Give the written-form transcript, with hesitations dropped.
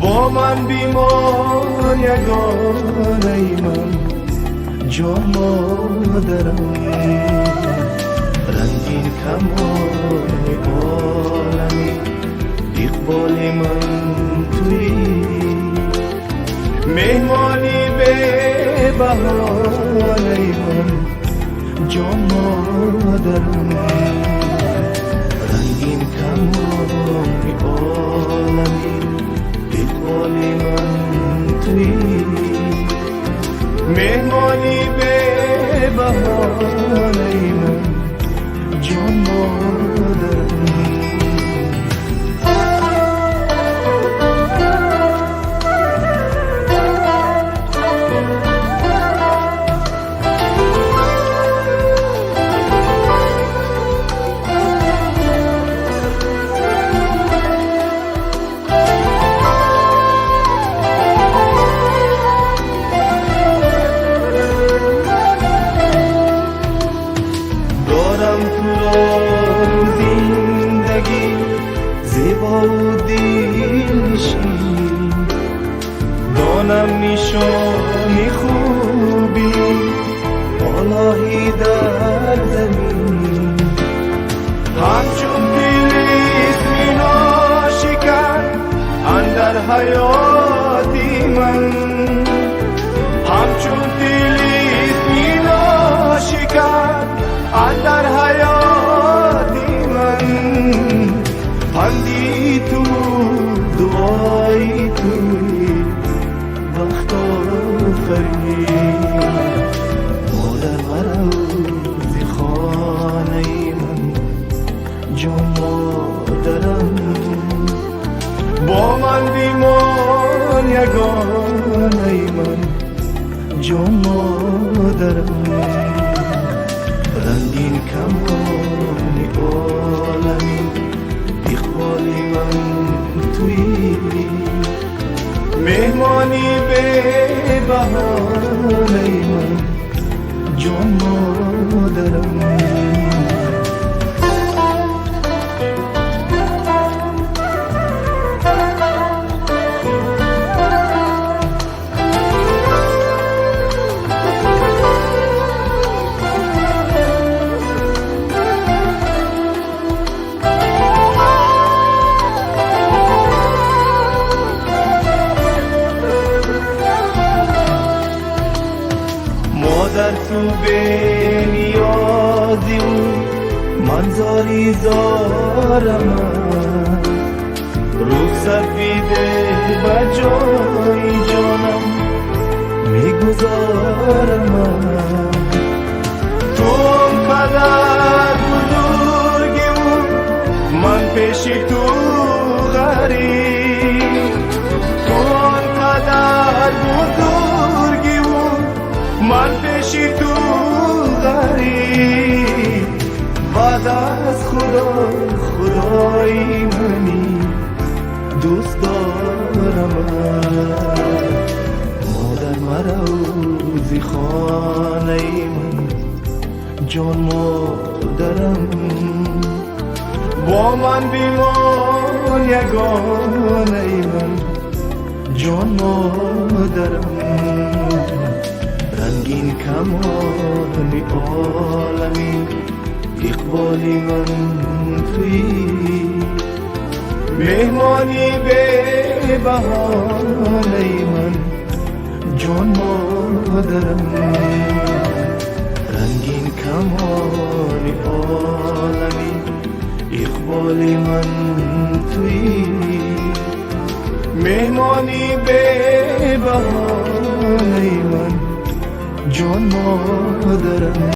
با من بیمان یگانه من جان مادرم رنگین کمان عالمی اقبال من توی مهمانی به بهانه من جان مادرم رنگین کمان عالمی اقبال من توی مهمانی به بهانه من جان مادرم زیبا و دلنشین دانم نشانی خوبی الهی در زمین همچون طلسمی ناشکن اندر حیاتی من همچون طلسمی ناشکن اندر حیاتی من پندی تو دعایی توی وقت آفرین مادر مرا خانه من جان مادرم با من بیمان یگانه من جان مادرم رنگین کمان عالمی اقبال من توی مهمانی به بهانه من جان مادرم مادر تو به نیازی و منظاری زارم روح سفیده و جای جانم میگذارم تو آنقدر بزرگی و من پیشی تو غریب تو آنقدر بزرگی و من پیشی تو غریب بعد از خدای منی دوست دارم مادر مرا روزی خانه من جان مادرم با من بیمان یگانه من جان مادرم رنگین کمان عالمی اقبال من توی مهمانی به بهانه من جان مادرم رنگین کمان عالمی اقبال من توی مهمانی به بهانه من جان مادرم